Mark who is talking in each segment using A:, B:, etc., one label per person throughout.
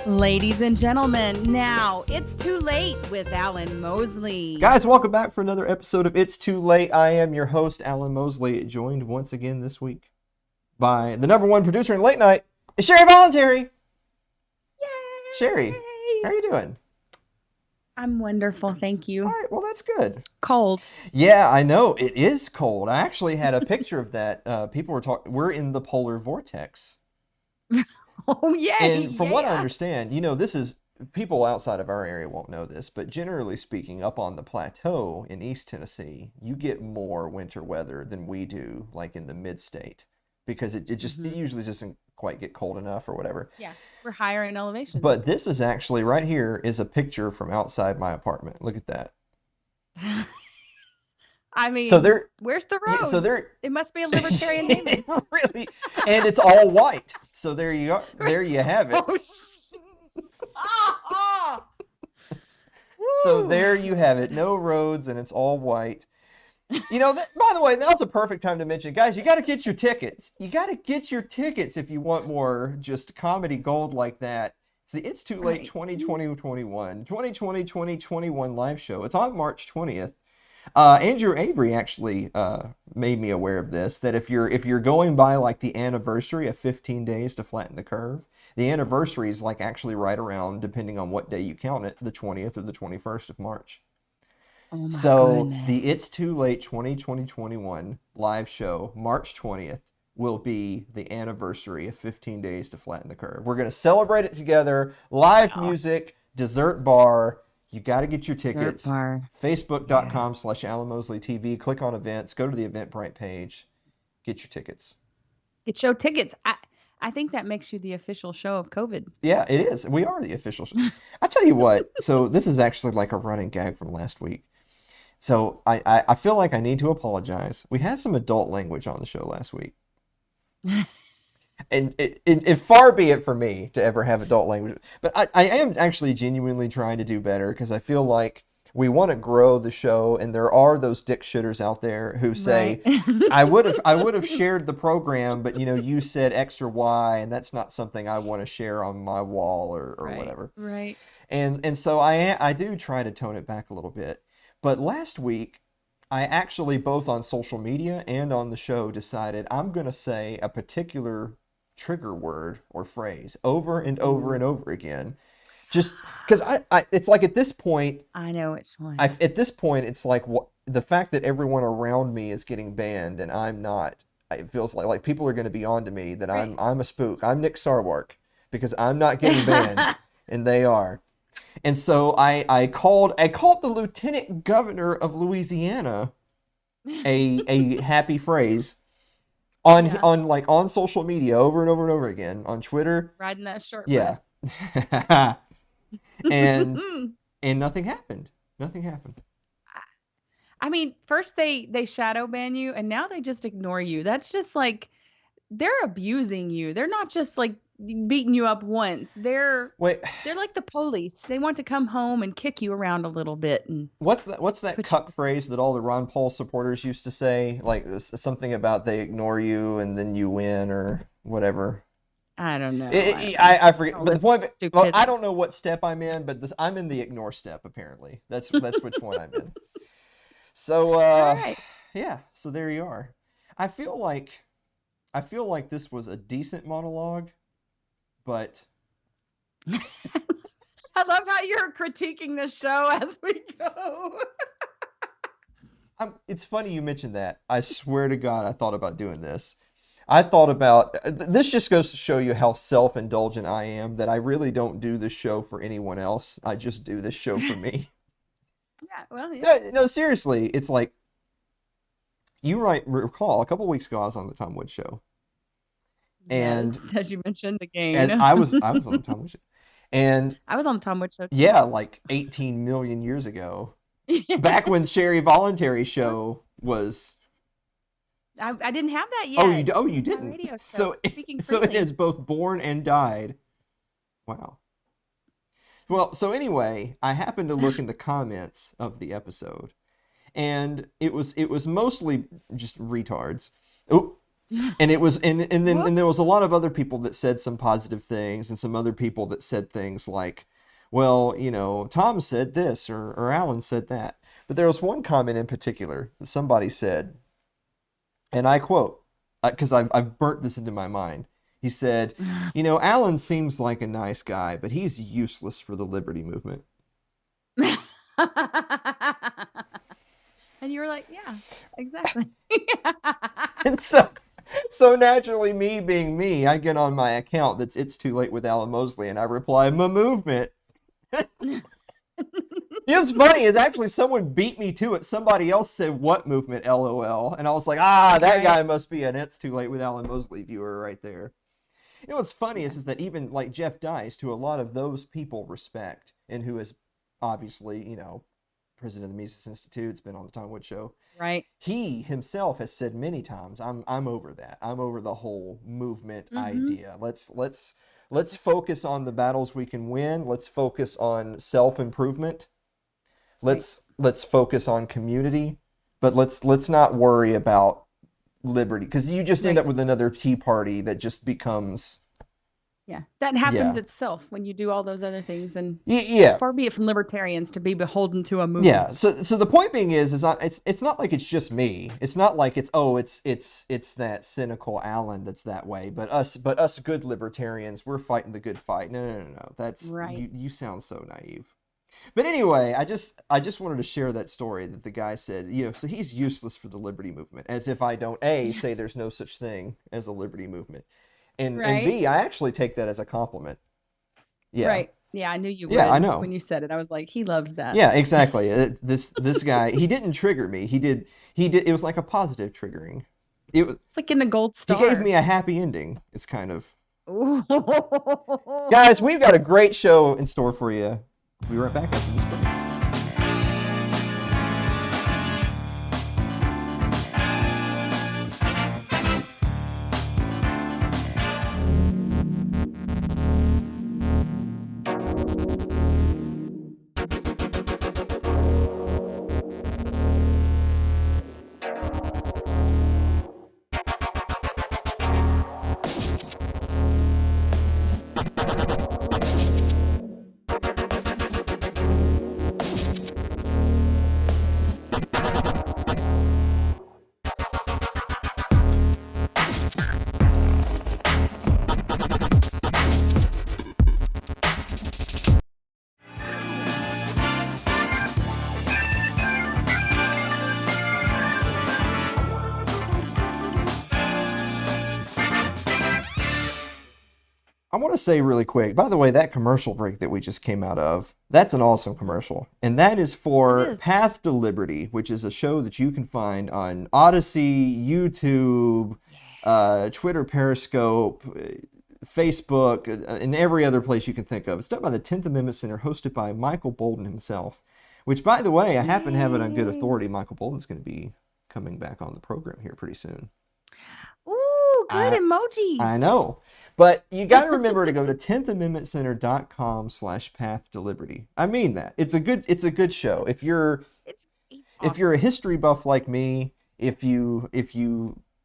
A: Ladies and gentlemen, now it's too late with Alan Mosley.
B: Guys, welcome back for another episode of It's Too Late. I am your host, Alan Mosley, joined once again this week by the number one producer in late night, Sherry Voluntary.
A: Yay!
B: Sherry, how are you doing?
A: I'm wonderful, thank you.
B: All right, well, that's good.
A: Cold.
B: Yeah, I know. It is cold. I actually had a picture of that. People were talking, we're in the polar vortex.
A: Oh, yeah.
B: And from what I understand, this is, people outside of our area won't know this, but generally speaking, up on the plateau in East Tennessee, you get more winter weather than we do, like in the mid-state, because it usually doesn't quite get cold enough or whatever.
A: Yeah, we're higher in elevation.
B: But this is actually, right here, is a picture from outside my apartment. Look at that.
A: I mean, where's the road?
B: Yeah,
A: it must be a libertarian neighborhood.
B: Really, and it's all white. So there you are. There you have it. So there you have it. No roads, and it's all white. By the way, now's a perfect time to mention, guys, you got to get your tickets. You got to get your tickets if you want more just comedy gold like that. It's the It's Too Late 2020-2021 live show. It's on March 20th. Andrew Avery actually made me aware of this, that if you're going by like the anniversary of 15 days to flatten the curve, the anniversary is like actually right around, depending on what day you count it, the 20th or the 21st of March.
A: Oh my
B: goodness. The It's Too Late 2020-21 live show, March 20th, will be the anniversary of 15 days to flatten the curve. We're going to celebrate it together, live music, dessert bar. You got to get your tickets. Facebook.com/Alan Mosley TV. Click on events. Go to the Eventbrite page. Get your tickets.
A: Get your tickets. I think that makes you the official show of COVID.
B: Yeah, it is. We are the official show. I tell you what. So this is actually like a running gag from last week. So I feel like I need to apologize. We had some adult language on the show last week. And it far be it for me to ever have adult language. But I am actually genuinely trying to do better, because I feel like we want to grow the show, and there are those dick shitters out there who say, right. I would have shared the program, but you said X or Y, and that's not something I want to share on my wall or right. Whatever.
A: Right.
B: And so I do try to tone it back a little bit. But last week, I actually, both on social media and on the show, decided I'm going to say a particular trigger word or phrase over and over and over again. Just because it's like at this point... I know which one. At this point, it's like the fact that everyone around me is getting banned and I'm not. It feels like people are going to be on to me that right. I'm a spook. I'm Nick Sarwark because I'm not getting banned and they are. And so I called the Lieutenant Governor of Louisiana a happy phrase on social media over and over and over again on Twitter.
A: Riding that short
B: bus. and nothing happened. Nothing happened.
A: I mean, first they shadow ban you, and now they just ignore you. That's just like they're abusing you. They're not just like beating you up once. They're like the police. They want to come home and kick you around a little bit. And
B: what's that cuck phrase that all the Ron Paul supporters used to say? Like something about they ignore you and then you win or whatever.
A: I don't know.
B: I forget. But the point, I don't know what step I'm in, but I'm in the ignore step apparently. That's which one I'm in. So right. Yeah. So there you are. I feel like this was a decent monologue. But
A: I love how you're critiquing the show as we go.
B: It's funny you mentioned that. I swear to God, I thought about doing this. I thought about, this just goes to show you how self-indulgent I am, that I really don't do this show for anyone else. I just do this show for me.
A: Yeah, well, yeah.
B: No, seriously, it's like, you recall, a couple weeks ago I was on the Tom Woods show. And
A: yes, as you mentioned the game,
B: I was on the Tom Woods show, and
A: I was on the Tom Woods show too.
B: Yeah, like 18 million years ago, back when Sherry Voluntary show was.
A: I didn't have that yet.
B: Oh, you didn't. So it has both born and died. Wow. Well, so anyway, I happened to look in the comments of the episode, and it was mostly just retards. Oh. And it was and there was a
A: Whoops.
B: lot of other people that said some positive things and some other people that said things like, well, Tom said this or Alan said that. But there was one comment in particular that somebody said, and I quote, because I've burnt this into my mind. He said, Alan seems like a nice guy, but he's useless for the liberty movement.
A: And you were like, yeah, exactly.
B: And so naturally, me being me, I get on my account that's It's Too Late with Alan Mosley, and I reply, my movement. What's funny is actually someone beat me to it. Somebody else said, what movement, LOL? And I was like, that
A: Right.
B: guy must be an It's Too Late with Alan Mosley viewer right there. What's funny
A: Yeah.
B: is that even like Jeff Deist, who a lot of those people respect, and who is obviously, president of the Mises Institute, it's been on the Tom Wood Show,
A: Right.
B: he himself has said many times, I'm over that. I'm over the whole movement
A: Mm-hmm.
B: idea. Let's focus on the battles we can win. Let's focus on self-improvement.
A: Right.
B: Let's focus on community, but let's not worry about liberty, because you just end
A: Right.
B: up with another Tea Party that just becomes,
A: Yeah. That happens
B: yeah.
A: itself when you do all those other things. And
B: Yeah.
A: far be it from libertarians to be beholden to a
B: Yeah.
A: movement.
B: So the point being is not, it's not like it's just me. It's not like it's that cynical Alan that's that way. But us good libertarians, we're fighting the good fight. No. That's
A: Right.
B: you sound so naive. But anyway, I just wanted to share that story that the guy said, so he's useless for the liberty movement, as if I don't A, say there's no such thing as a liberty movement, and
A: Right.
B: B, I actually take that as a compliment. Yeah.
A: Right. Yeah, I knew you
B: Yeah, I
A: would
B: know.
A: when you said it. I was like, he loves that.
B: Yeah, exactly. This guy, he didn't trigger me. He did. It was like a positive triggering. It was.
A: It's like getting a gold
B: He gave
A: star.
B: me a happy ending. It's kind of.
A: Ooh.
B: Guys, we've got a great show in store for you. We'll be right back after this break. I want to say really quick, by the way, that commercial break that we just came out of, that's an awesome commercial. And that is
A: It
B: for
A: is.
B: Path to Liberty, which is a show that you can find on Odyssey, YouTube, Twitter, Periscope, Facebook, and every other place you can think of. It's done by the 10th Amendment Center, hosted by Michael Bolden himself, which, by the way, I happen to have it on good
A: Yay.
B: authority. Michael Bolden's going to be coming back on the program here pretty soon.
A: Ooh, good
B: I
A: emojis.
B: I know. But you got to remember to go to 10thamendmentcenter.com/path to liberty. I mean that. It's a good show.
A: It's
B: If you're a
A: awesome.
B: history buff like me, if you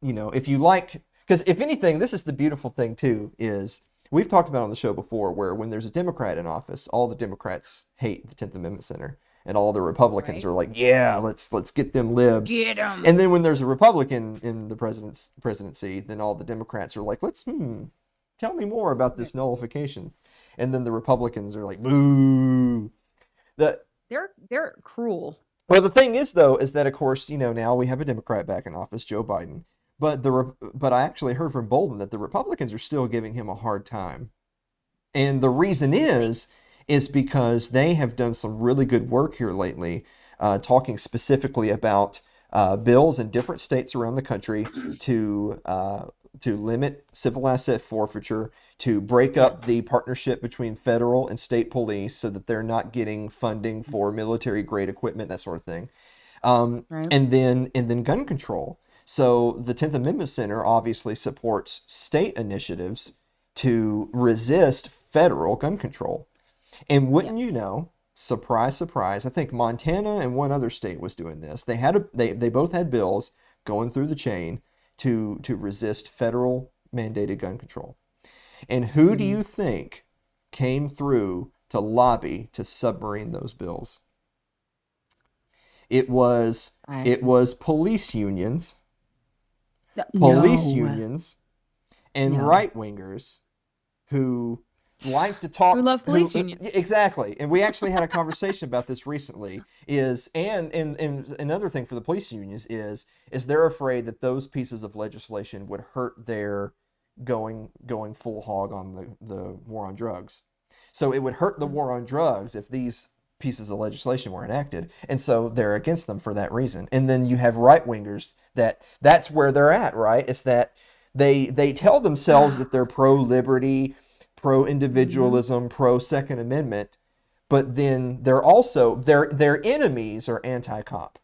B: like, because if anything, this is the beautiful thing too, is we've talked about on the show before, where when there's a Democrat in office, all the Democrats hate the 10th Amendment Center, and all the Republicans
A: Right.
B: are like, yeah, let's get them libs.
A: Get them.
B: And then when there's a Republican in the presidency, then all the Democrats are like, tell me more about
A: Right.
B: this nullification. And then the Republicans are like, boo. The
A: They're cruel.
B: Well, the thing is, though, is that of course, now we have a Democrat back in office, Joe Biden. But I actually heard from Bolden that the Republicans are still giving him a hard time, and the reason
A: Really?
B: is because they have done some really good work here lately, talking specifically about bills in different states around the country to limit civil asset forfeiture, to break up
A: Yes.
B: the partnership between federal and state police so that they're not getting funding for military grade equipment, that sort of thing.
A: Right.
B: And then gun control. So the 10th Amendment Center obviously supports state initiatives to resist federal gun control. And wouldn't you
A: Yes.
B: know, surprise, surprise, I think Montana and one other state was doing this. They both had bills going through the chain to resist federal mandated gun control. And who do
A: Mm-hmm.
B: you think came through to lobby to submarine those bills? It was
A: I
B: it was police unions, police
A: no,
B: unions, and
A: no.
B: right wingers who like to
A: Who
B: talk
A: love police unions?
B: exactly. And we actually had a conversation about this recently. And another thing for the police unions is they're afraid that those pieces of legislation would hurt their going full hog on the war on drugs. So it would hurt the war on drugs if these pieces of legislation were enacted, and so they're against them for that reason. And then you have right wingers that's where they're at, right? It's that they tell themselves that they're pro liberty, pro
A: Mm-hmm.
B: individualism, pro Second Amendment, but then they're also their enemies are anti-cop.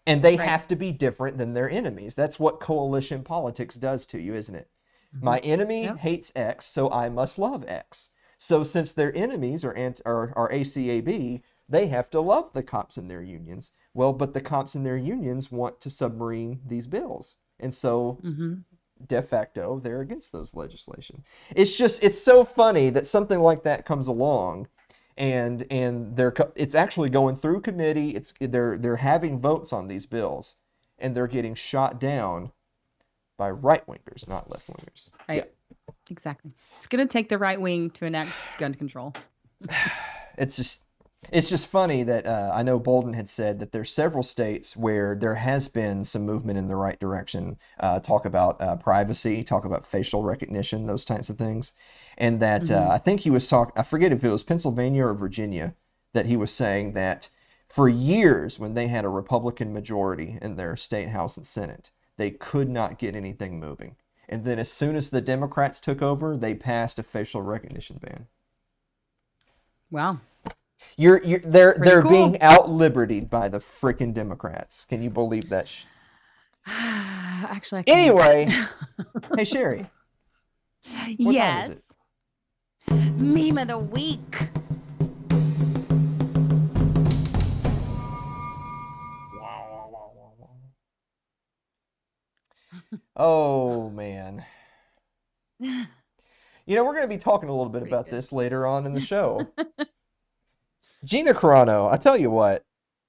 B: And they
A: Right.
B: have to be different than their enemies. That's what coalition politics does to you, isn't it?
A: Mm-hmm.
B: My enemy
A: Yep.
B: hates X, so I must love X. So since their enemies are ACAB, they have to love the cops in their unions. Well, but the cops in their unions want to submarine these bills. And so
A: Mm-hmm.
B: de facto they're against those legislation. It's so funny that something like that comes along and it's actually going through committee. They're having votes on these bills and they're getting shot down by right wingers, not left wingers. Yeah.
A: Right. Exactly. It's going to take the right wing to enact gun control.
B: It's just it's just funny that I know Bolden had said that there's several states where there has been some movement in the right direction. Talk about privacy, talk about facial recognition, those types of things, and that
A: Mm-hmm.
B: I think he was talking. I forget if it was Pennsylvania or Virginia that he was saying that for years when they had a Republican majority in their state house and Senate, they could not get anything moving. And then as soon as the Democrats took over, they passed a facial recognition ban.
A: Wow. Pretty
B: They're
A: cool.
B: being out libertied by the freaking Democrats. Can you believe that?
A: Actually, I can't.
B: Anyway, hey Sherry, what time is
A: Yes.
B: it?
A: Meme of the week.
B: Oh man. We're going to be talking a little bit
A: Pretty
B: about
A: good.
B: this later on in the show. Gina Carano, I tell you what,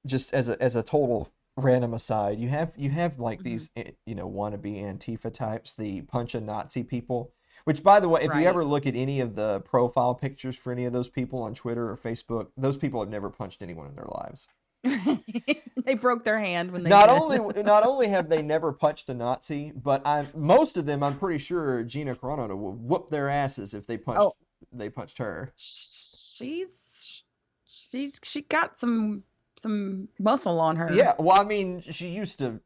B: just as a total random aside, you have like
A: Hmm.
B: these wannabe Antifa types, the punch a Nazi people. Which, by the way, if you
A: Right.
B: ever look at any of the profile pictures for any of those people on Twitter or Facebook, those people have never punched anyone in their lives.
A: They broke their hand when they
B: Not
A: did.
B: only not only have they never punched a Nazi, but most of them I'm pretty sure Gina Carano would whoop their asses if
A: Oh,
B: they punched her.
A: she got some muscle on her.
B: Yeah, well, I mean, she used to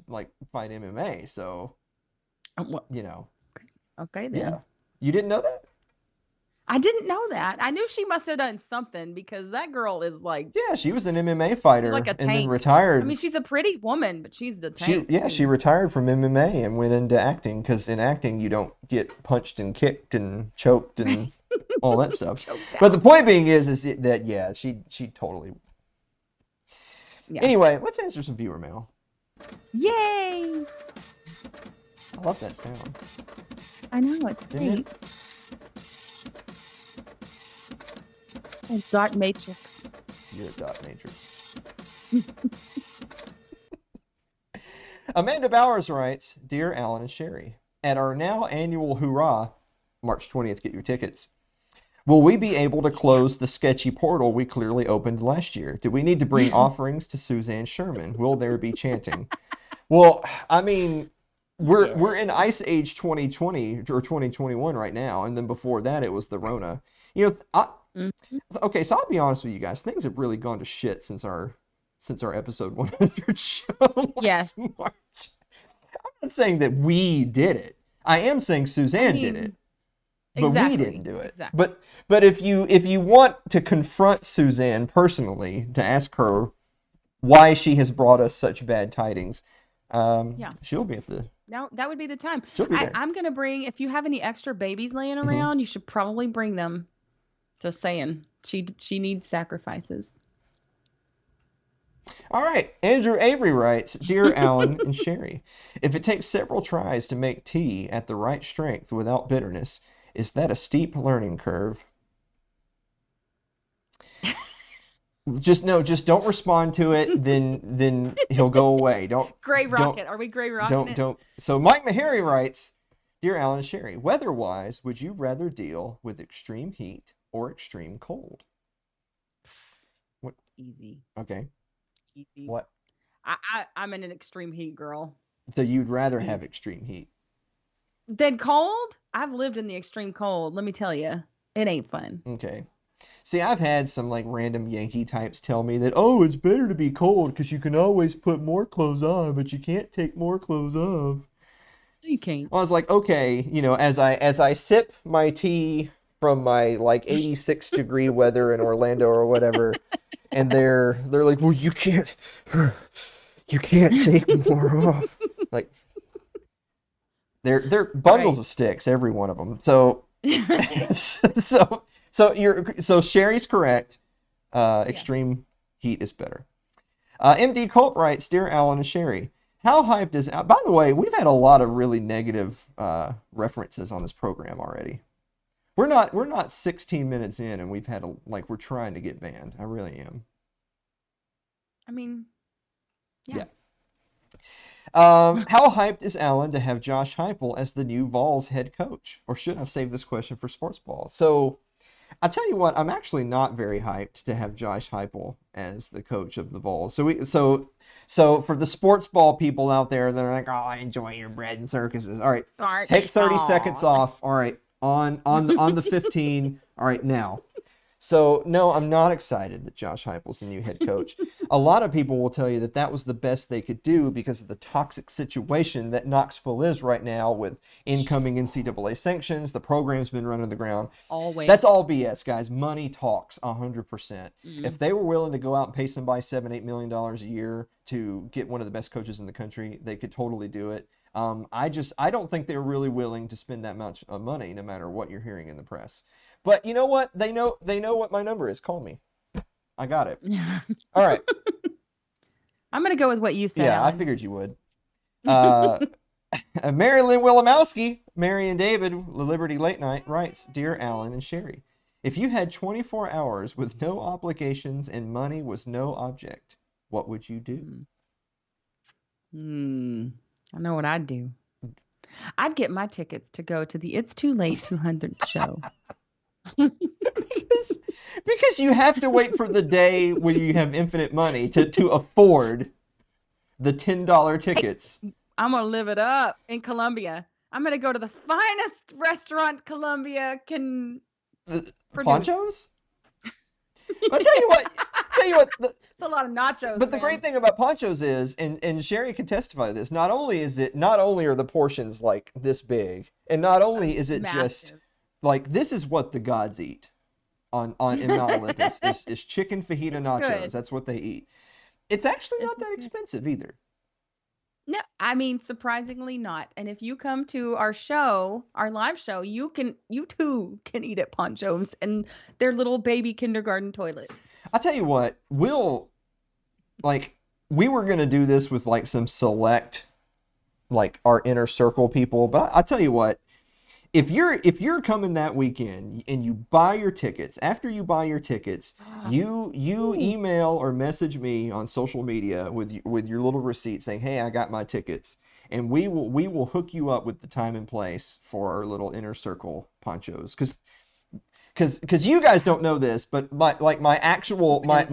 B: like fight MMA, so
A: Well,
B: you know,
A: okay
B: yeah.
A: then.
B: You didn't know that?
A: I didn't know that. I knew she must have done something because that girl is like
B: Yeah, she was an MMA
A: she's like
B: fighter
A: a
B: and then
A: tank. I mean,
B: retired.
A: she's a pretty woman, but she's the
B: She
A: tank
B: yeah, she
A: too.
B: retired from MMA and went into acting because in acting you don't get punched and kicked and choked and all that stuff.
A: Choked
B: But the
A: out.
B: point being is that yeah, she totally.
A: Yeah.
B: Anyway, let's answer some viewer mail.
A: Yay!
B: I love that sound,
A: I know it's
B: isn't it?
A: great. Oh, Dark Matrix.
B: You're a dot matrix. Amanda Bowers writes, Dear Alan and Sherry, at our now annual hurrah, March 20th, get your tickets. Will we be able to close the sketchy portal we clearly opened last year? Do we need to bring offerings to Suzanne Sherman? Will there be chanting? Well, I mean, we're in
A: Yes.
B: Ice Age 2020 or 2021 right now, and then before that it was the Rona. You know,
A: Mhm.
B: okay, so I'll be honest with you guys. Things have really gone to shit since our episode 100 show
A: Yes.
B: last March. I'm not saying that we did it. I am saying
A: I
B: Suzanne did it,
A: mean,
B: but we didn't
A: exactly.
B: do it.
A: Exactly.
B: But if you want to confront Suzanne personally to ask her why she has brought us such bad tidings,
A: Yeah.
B: she'll be at the
A: Now that would be the time.
B: she'll be there.
A: I'm gonna bring if you have any extra babies laying
B: Hmm.
A: around, you should probably bring them. Just saying. She needs sacrifices.
B: All right. Andrew Avery writes, Dear Alan and Sherry, if it takes several tries to make tea at the right strength without bitterness, is that a steep learning curve? Just no, just don't respond to it. Then he'll go away.
A: Gray
B: Don't
A: rocket. Are we gray rocking it?
B: don't. So Mike Meharry writes, Dear Alan and Sherry, weather-wise, would you rather deal with extreme heat or extreme cold? What?
A: Easy.
B: Okay.
A: Easy.
B: What?
A: I'm an extreme heat girl.
B: So you'd rather have
A: Easy.
B: extreme heat?
A: Then cold? I've lived in the extreme cold. Let me tell you, it ain't fun.
B: Okay. See, I've had some like random Yankee types tell me that, oh, it's better to be cold because you can always put more clothes on, but you can't take more clothes off.
A: You can't.
B: Well, I was like, okay, as I sip my tea from my like 86-degree weather in Orlando or whatever, and they're like, well, you can't take more off. Like they're bundles
A: Right.
B: of sticks, every one of them. So so Sherry's correct.
A: Yes.
B: Extreme heat is better. MD Culp writes, Dear Alan and Sherry, how hyped is... By the way, we've had a lot of really negative references on this program already. We're not 16 minutes in, and we've had we're trying to get banned. I really am.
A: I mean, yeah.
B: Yeah. How hyped is Alan to have Josh Heupel as the new Vols head coach? Or should I save this question for sports ball? So, I'll tell you what, I'm actually not very hyped to have Josh Heupel as the coach of the Vols. So for the sports ball people out there, they're like, "Oh, I enjoy your bread and circuses." All right, take
A: Starch
B: 30 seconds
A: ball.
B: off. All right, on the 15. All right, now. So, no, I'm not excited that Josh Heupel's the new head coach. A lot of people will tell you that that was the best they could do because of the toxic situation that Knoxville is right now with incoming NCAA sanctions. The program's been run to the ground.
A: Always.
B: That's all BS, guys. Money talks 100%. If
A: Mm.
B: they were willing to go out and pay somebody $7-8 million a year to get one of the best coaches in the country, they could totally do it. I don't think they're really willing to spend that much money, no matter what you're hearing in the press. But you know what? They know what my number is. Call me. I got it. All right.
A: I'm gonna go with what you said,
B: Yeah, I
A: Alan.
B: figured you would. Uh, Mary Lynn Wilimowski, Mary and David, the Liberty Late Night, writes, Dear Alan and Sherry, if you had 24 hours with no obligations and money was no object, what would you do?
A: Hmm. I know what I'd do. I'd get my tickets to go to the It's Too Late 200th show.
B: because, because you have to wait for the day when you have infinite money to afford the $10
A: Hey,
B: tickets.
A: I'm gonna live it up in Columbia. I'm gonna go to the finest restaurant Columbia can produce.
B: Ponchos? I'll tell you what,
A: It's a lot of nachos,
B: but the great
A: man.
B: thing about ponchos is, and Sherry can testify to this, not only are the portions like this big, and not only is it just
A: Massive.
B: like this is what the gods eat on in Mount Olympus is chicken fajita
A: It's
B: nachos.
A: good.
B: That's what they eat. It's actually
A: It's
B: not that
A: good.
B: expensive either.
A: No, I mean surprisingly not. And if you come to our show, our live show, you too can eat at Ponchos and their little baby kindergarten toilets.
B: I'll tell you what, like we were gonna do this with like some select like our inner circle people, but I'll tell you what, if you're coming that weekend and you buy your tickets, after you buy your tickets, you
A: Ooh.
B: email or message me on social media with your little receipt saying, "Hey, I got my tickets." And we will hook you up with the time and place for our little inner circle ponchos. Because you guys don't know this, but my actual
A: Open it up.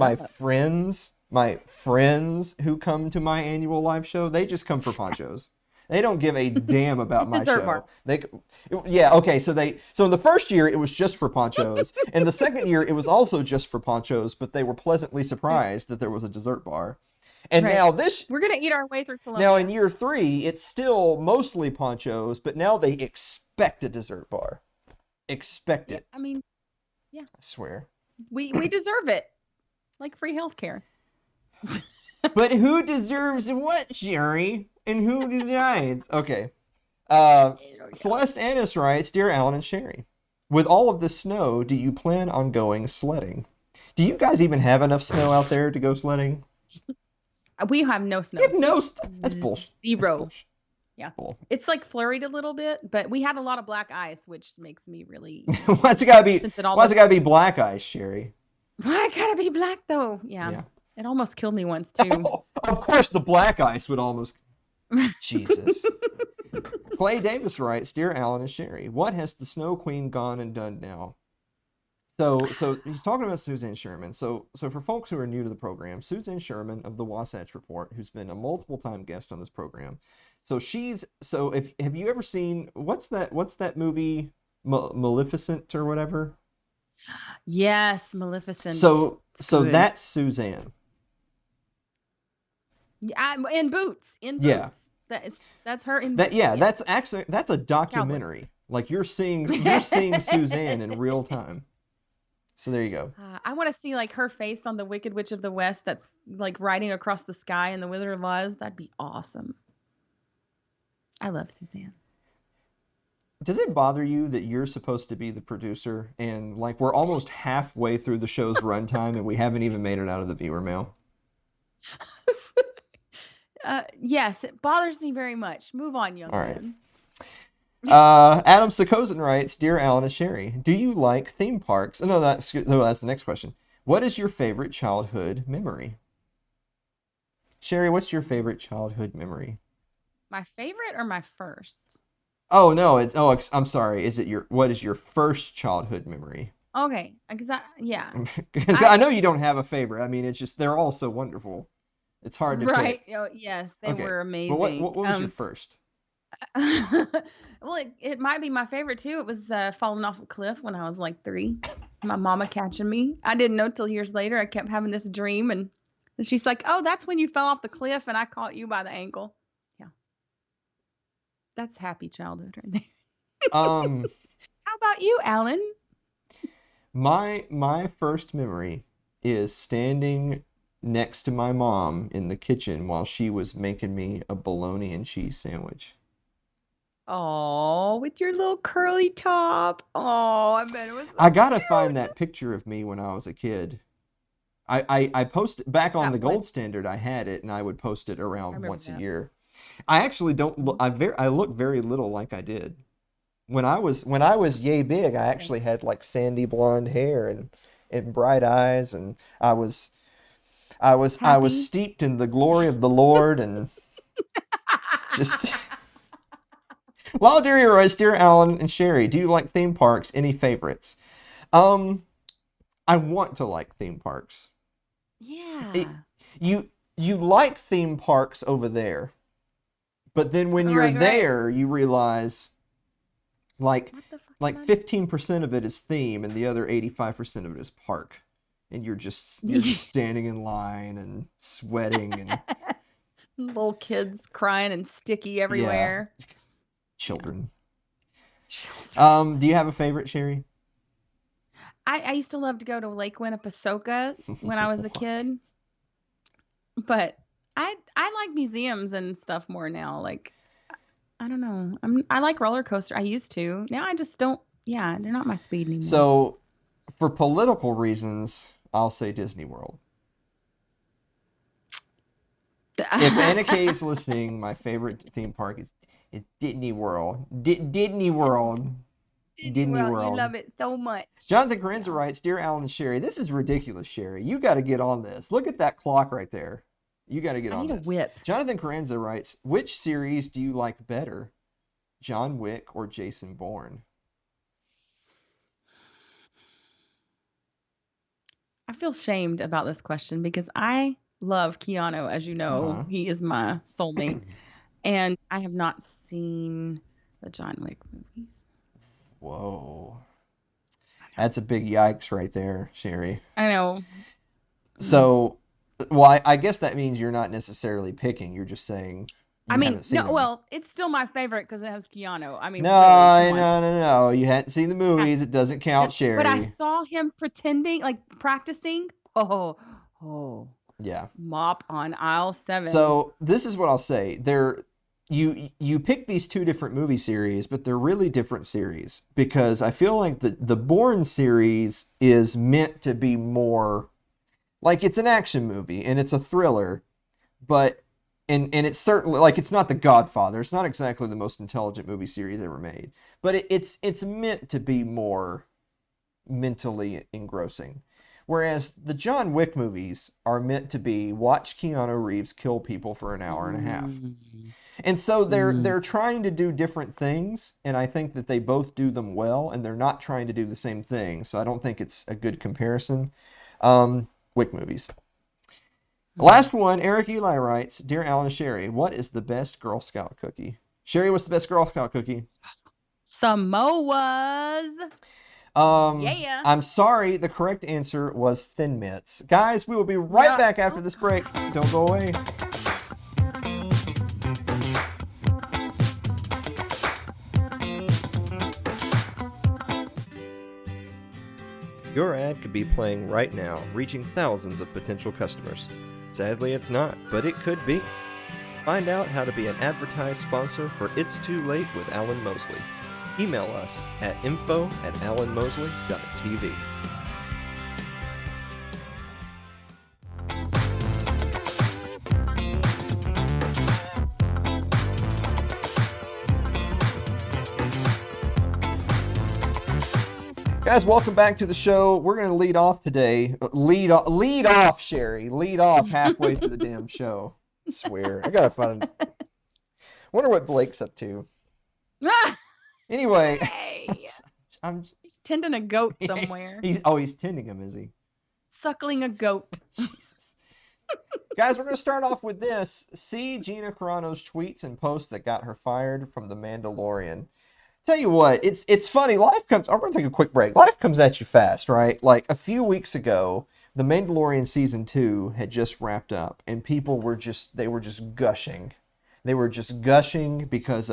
B: my friends who come to my annual live show, they just come for ponchos. They don't give a damn about my
A: Dessert
B: show.
A: bar.
B: Yeah, okay. So in the first year it was just for ponchos, and the second year it was also just for ponchos, but they were pleasantly surprised that there was a dessert bar. And
A: Right. We're gonna eat our way through
B: now in
A: Columbia.
B: year 3 it's still mostly ponchos, but now they expect a dessert bar. Expect
A: Yeah,
B: it.
A: I mean, yeah,
B: I swear.
A: we deserve it. Like free healthcare.
B: But who deserves what, Sherry? And who decides? Okay.
A: There we go.
B: Celeste Annis writes, Dear Alan and Sherry, with all of the snow, do you plan on going sledding? Do you guys even have enough snow out there to go sledding?
A: We have no
B: You
A: snow.
B: have no. That's bullshit. That's
A: Zero.
B: bullshit.
A: Yeah.
B: Bull.
A: It's like flurried a little bit, but we had a lot of black ice, which makes me really,
B: Why's it gotta be?
A: since it all
B: Why's it
A: looked,
B: gotta be black ice, Sherry?
A: why gotta be black though? Yeah.
B: Yeah.
A: It almost killed me once too.
B: Oh, of course, the black ice would almost. Jesus. Clay Davis writes, "Dear Alan and Sherry, what has the Snow Queen gone and done now?" So he's talking about Suzanne Sherman. So for folks who are new to the program, Suzanne Sherman of the Wasatch Report, who's been a multiple time guest on this program. If have you ever seen what's that movie Maleficent or whatever?
A: Yes, Maleficent. It's
B: So
A: good.
B: that's Suzanne.
A: Yeah, in boots. In
B: Yeah.
A: boots. That's her in boots.
B: Yeah,
A: Yeah.
B: that's actually that's a
A: Cowboy.
B: documentary. Like you're seeing Suzanne in real time. So there you go.
A: I want to see like her face on the Wicked Witch of the West that's like riding across the sky in the Wizard of Oz. That'd be awesome. I love Suzanne.
B: Does it bother you that you're supposed to be the producer and like we're almost halfway through the show's runtime and we haven't even made it out of the viewer mail?
A: Yes, it bothers me very much. Move on, young
B: All right.
A: man.
B: Adam Sakozin writes, "Dear Alan and Sherry, do you like theme parks?" Oh, no, that's the next question. What is your favorite childhood memory? Sherry, what's your favorite childhood memory?
A: My favorite or my first?
B: Oh no, I'm sorry. What is your first childhood memory?
A: Okay, because yeah,
B: I know you don't have a favorite. I mean, it's just they're all so wonderful. It's hard to
A: right.
B: pick.
A: Oh, yes, they
B: Okay.
A: were
B: Well,
A: amazing.
B: what was your first?
A: Well, it might be my favorite too. It was falling off a cliff when I was like 3. My mama catching me. I didn't know till years later. I kept having this dream, and she's like, "Oh, that's when you fell off the cliff, and I caught you by the ankle." Yeah, that's happy childhood right there.
B: Um,
A: How about you, Alan?
B: my first memory is standing next to my mom in the kitchen while she was making me a bologna and cheese sandwich.
A: Oh, with your little curly top. Oh, I bet it was
B: I
A: so
B: gotta find
A: cute.
B: that picture of me when I was a kid. I posted back on
A: That
B: the
A: one.
B: gold standard. I had it, and I would post it
A: I
B: around
A: remember
B: once a
A: that.
B: year. I actually don't look.
A: Mhm.
B: I look very little like I did when I was yay big. I
A: Yeah.
B: actually had like sandy blonde hair and bright eyes, and I was
A: Happy.
B: steeped in the glory of the Lord, and just. Well, dear Royce, dear Alan and Sherry, do you like theme parks? Any favorites? Um, I want to like theme parks. It,
A: Yeah.
B: you like theme parks over there, but then when you're
A: Right, right.
B: there, you realize like
A: What the fuck am
B: like
A: I
B: 15% of it is theme and the other 85% of it is park. And you're just
A: doing?
B: standing in line and sweating and
A: Little kids crying and sticky
B: yeah,
A: everywhere. Yeah.
B: children.
A: Children.
B: Do you have a favorite, Sherry?
A: I used to love to go to Lake Winnipesaukee when I was a
B: What?
A: kid, but I like museums and stuff more now. Like I don't know. I like roller coaster. I used to. Now I just don't. Yeah, they're not my speed anymore.
B: So, for political reasons, I'll say Disney World. If NK is listening, my favorite theme park is Disney World. Disney World.
A: Disney
B: Disney
A: World, you
B: World.
A: love it so much.
B: Jonathan Granza
A: Yeah.
B: writes, "Dear Alan and Sherry, this is ridiculous, Sherry. You got to get on this. Look at that clock right there. You got to get
A: I
B: on
A: need a
B: this."
A: whip.
B: Jonathan Carranza writes, "Which series do you like better, John Wick or Jason Bourne?"
A: I feel shamed about this question because I love Keanu, as you know.
B: Uh-huh.
A: He is my soulmate. And I have not seen the John Wick movies.
B: Whoa.
A: I know.
B: That's a big yikes right there, Sherry.
A: I know. Mm.
B: So, well, I guess that means you're not necessarily picking. You're just saying
A: I
B: you
A: mean,
B: haven't seen
A: no,
B: them.
A: well, it's still my favorite because it has Keanu. I mean, really, come
B: No,
A: on.
B: no, no, no. You hadn't seen the
A: Has
B: movies. It doesn't count,
A: but I
B: Sherry.
A: saw him pretending, like practicing. Oh, oh,
B: Yeah.
A: mop on aisle 7.
B: So this is what I'll say. You pick these two different movie series, but they're really different series because I feel like the Bourne series is meant to be more like it's an action movie and it's a thriller, but and it's certainly like it's not The Godfather. It's not exactly the most intelligent movie series ever made, but it's meant to be more mentally engrossing. Whereas the John Wick movies are meant to be watch Keanu Reeves kill people for an hour and a half.
A: Mm.
B: And so
A: Mm.
B: they're trying to do different things, and I think that they both do them well, and they're not trying to do the same thing. So I don't think it's a good comparison. Wick movies.
A: Mm.
B: Last one, Eric Eli writes, Dear Alan and Sherry, what is the best Girl Scout cookie? Sherry, what's the best Girl Scout cookie?
A: Samoas. Yeah.
B: I'm sorry, the correct answer was Thin Mints. Guys, we will be right
A: Yeah.
B: back after
A: Oh.
B: this break. Don't go away. Your ad could be playing right now, reaching thousands of potential customers. Sadly, it's not, but it could be. Find out how to be an advertised sponsor for It's Too Late with Alan Mosley. Email us at info@alanmosley.tv. Guys, welcome back to the show. We're going to lead off today. Lead off, Sherry. Lead off halfway through the damn show. I swear. I got to find. Wonder what Blake's up to. Anyway,
A: Hey.
B: I'm.
A: He's tending a goat somewhere.
B: He's tending him, is he?
A: Suckling a goat.
B: Jesus. Guys, we're going to start off with this. See Gina Carano's tweets and posts that got her fired from The Mandalorian. Tell you what, it's funny. I'm going to take a quick break. Life comes at you fast, right? Like a few weeks ago, The Mandalorian season 2 had just wrapped up, and people were just gushing. They were just gushing because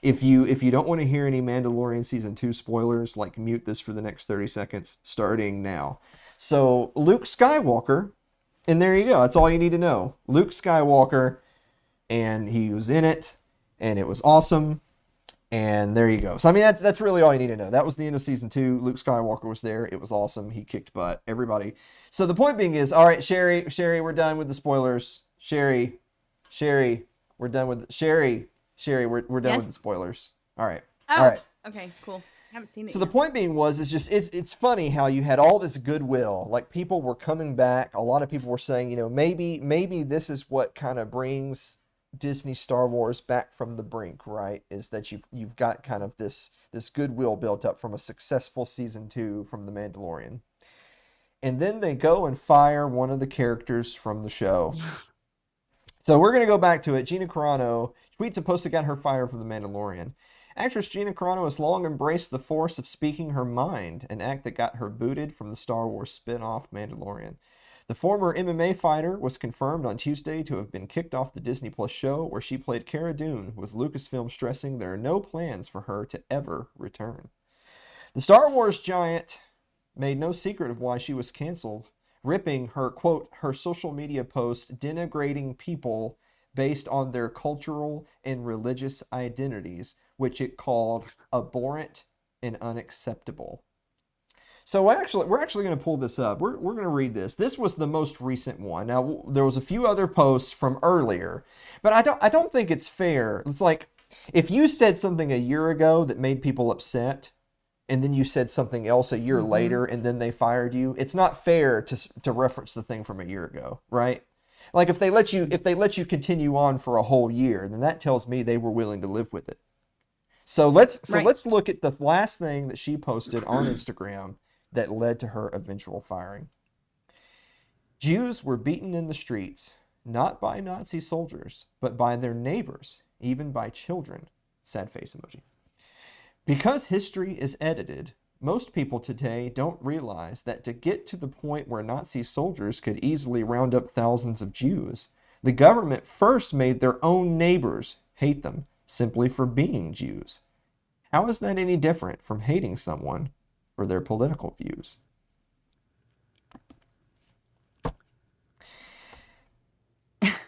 B: if you don't want to hear any Mandalorian season 2 spoilers, like mute this for the next 30 seconds, starting now. So Luke Skywalker, and there you go. That's all you need to know. Luke Skywalker, and he was in it, and it was awesome. And there you go. So I mean, that's really all you need to know. That was the end of season 2. Luke Skywalker was there. It was awesome. He kicked butt. Everybody. So the point being is, all right, Sherry, we're done with the spoilers. Sherry, we're done with Sherry, we're done
A: Yes.
B: with the spoilers. All right, all
A: Oh.
B: right.
A: Okay. Cool. Haven't seen it
B: So
A: yet.
B: the point being was, it's funny how you had all this goodwill. Like people were coming back. A lot of people were saying, maybe this is what kind of brings Disney Star Wars back from the brink, right? Is that you've got kind of this goodwill built up from a successful season 2 from The Mandalorian. And then they go and fire one of the characters from the show. So we're going to go back to it. Gina Carano tweets a post that got her fired from The Mandalorian. Actress Gina Carano has long embraced the force of speaking her mind, an act that got her booted from the Star Wars spin-off Mandalorian. The former MMA fighter was confirmed on Tuesday to have been kicked off the Disney Plus show where she played Cara Dune, with Lucasfilm stressing there are no plans for her to ever return. The Star Wars giant made no secret of why she was canceled, ripping her, quote, her social media post denigrating people based on their cultural and religious identities, which it called abhorrent and unacceptable. So we're actually going to pull this up. We're going to read this. This was the most recent one. Now there was a few other posts from earlier, but I don't think it's fair. It's like if you said something a year ago that made people upset, and then you said something else a year later, and then they fired you. It's not fair to reference the thing from a year ago, right? Like if they let you continue on for a whole year, then that tells me they were willing to live with it. So let's look at the last thing that she posted on Instagram that led to her eventual firing. Jews were beaten in the streets, not by Nazi soldiers, but by their neighbors, even by children. Sad face emoji. Because history is edited, most people today don't realize that to get to the point where Nazi soldiers could easily round up thousands of Jews, the government first made their own neighbors hate them simply for being Jews. How is that any different from hating someone for their political views?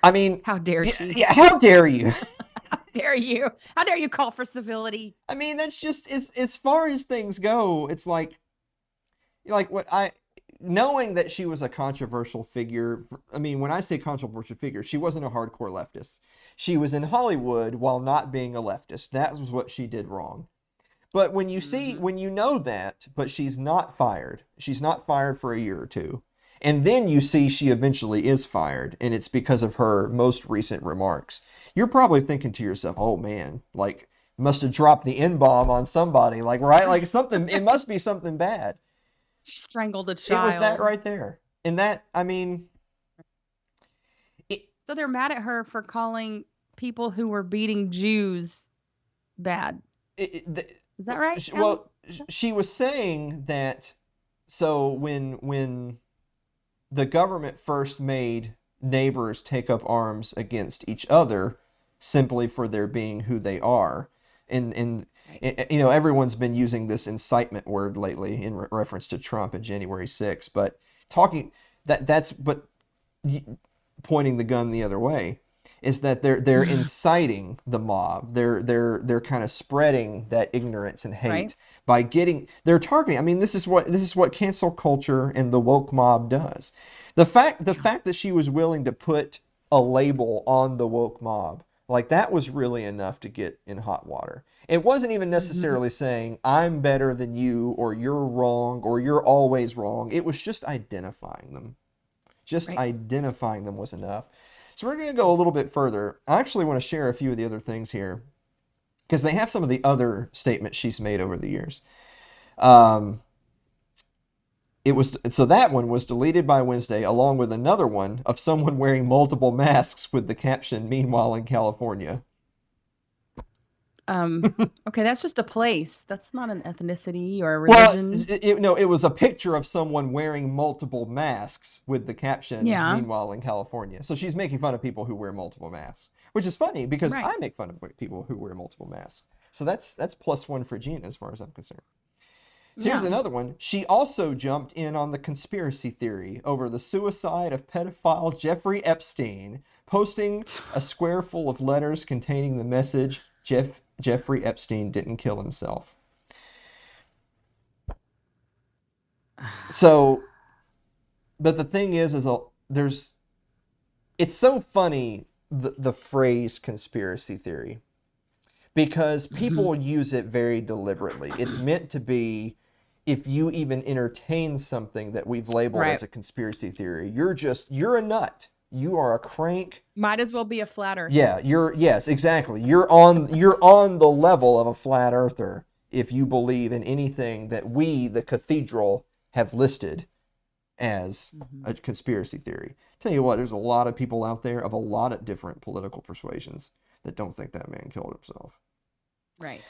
B: I mean,
A: How dare she?
B: yeah, how dare you?
A: How dare you? How dare you call for civility?
B: I mean, that's just as far as things go. It's like what I knowing that she was a controversial figure, I mean, when I say controversial figure, she wasn't a hardcore leftist. She was in Hollywood while not being a leftist. That was what she did wrong. But
A: Mm-hmm.
B: when you know that, but she's not fired for a year or two. And then you see she eventually is fired, and it's because of her most recent remarks. You're probably thinking to yourself, oh man, like, must have dropped the N-bomb on somebody, like, right? Like something, it must be something bad.
A: She strangled a
B: It was that
A: child.
B: right there. And that, I mean, it,
A: So they're mad at her for calling people who were beating Jews bad. Is that right, Alan?
B: well, she was saying that, so when the government first made neighbors take up arms against each other simply for their being who they are. And
A: Right.
B: you know, everyone's been using this incitement word lately in reference to Trump and January 6th, but talking that's but pointing the gun the other way is that they're inciting the mob. They're kind of spreading that ignorance and
A: Right.
B: hate by getting they're targeting. I mean, this is what cancel culture and the woke mob does. The
A: Yeah.
B: fact that she was willing to put a label on the woke mob, like that was really enough to get in hot water. It wasn't even
A: Hmm.
B: necessarily saying I'm better than you or you're wrong or you're always wrong. It was just identifying them. Just
A: Right.
B: identifying them was enough. So we're going to go a little bit further. I actually want to share a few of the other things here because they have some of the other statements she's made over the years. Um, it was so that one was deleted by Wednesday, along with another one of someone wearing multiple masks with the caption "Meanwhile in California."
A: Um, okay, that's just a place. That's not an ethnicity or a
B: Well,
A: religion.
B: no, it was a picture of someone wearing multiple masks with the caption
A: Yeah.
B: "Meanwhile in California." So she's making fun of people who wear multiple masks, which is funny because
A: Right.
B: I make fun of people who wear multiple masks. So that's plus one for Gina as far as I'm concerned. So here's
A: Yeah.
B: another one. She also jumped in on the conspiracy theory over the suicide of pedophile Jeffrey Epstein, posting a square full of letters containing the message Jeffrey Epstein didn't kill himself. So, but the thing is there's it's so funny the phrase conspiracy theory because
A: Mhm.
B: people use it very deliberately. It's meant to be if you even entertain something that we've labeled
A: Right.
B: as a conspiracy theory, you're a nut. You are a crank.
A: Might as well be a flat
B: Yeah,
A: earther.
B: yes, exactly. You're on the level of a flat earther if you believe in anything that we, the cathedral, have listed as
A: Hmm.
B: a conspiracy theory. Tell you what, there's a lot of people out there of a lot of different political persuasions that don't think that man killed himself.
A: Right.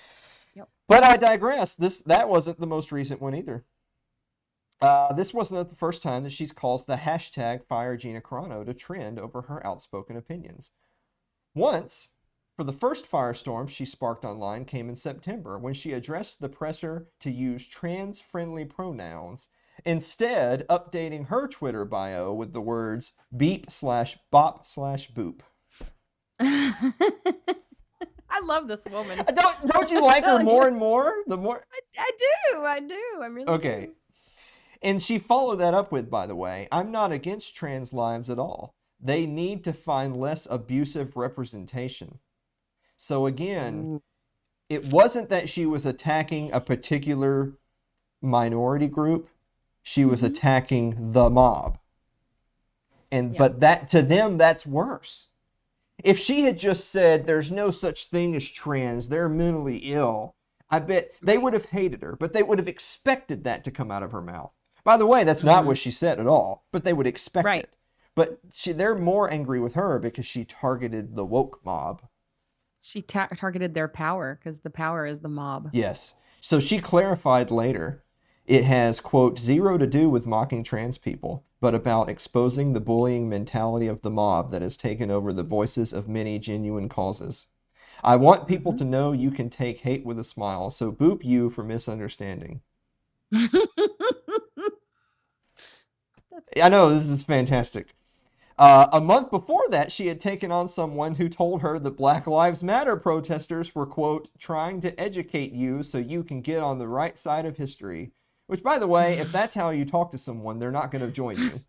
A: Yep.
B: But I digress. That wasn't the most recent one either. This wasn't the first time that she's caused the hashtag Fire Gina Carano to trend over her outspoken opinions. Once, for the first firestorm she sparked online came in September when she addressed the presser to use trans-friendly pronouns, instead updating her Twitter bio with the words beep slash bop slash boop.
A: I love this woman.
B: Don't you
A: I
B: like her
A: tell
B: more
A: you.
B: and more? The more
A: I do. I do. I really
B: okay.
A: do.
B: And she followed that up with, by the way, I'm not against trans lives at all. They need to find less abusive representation. So again,
A: Ooh.
B: it wasn't that she was attacking a particular minority group, she was
A: Hmm.
B: attacking the mob. And
A: Yeah.
B: but that to them that's worse. If she had just said there's no such thing as trans, they're mentally ill, I bet they
A: Right.
B: would have hated her, but they would have expected that to come out of her mouth. By the way, that's not
A: Hmm.
B: what she said at all, but they would expect
A: Right.
B: it. But they're more angry with her because she targeted the woke mob.
A: She targeted their power because the power is the mob.
B: Yes. So she clarified later it has, quote, zero to do with mocking trans people, but about exposing the bullying mentality of the mob that has taken over the voices of many genuine causes. I want people
A: Hmm.
B: to know you can take hate with a smile, so boop you for misunderstanding.
A: That's
B: I
A: great.
B: know, this is fantastic. A month before that, she had taken on someone who told her that Black Lives Matter protesters were, quote, trying to educate you so you can get on the right side of history, Which, by the way, if that's how you talk to someone, they're not going to join you.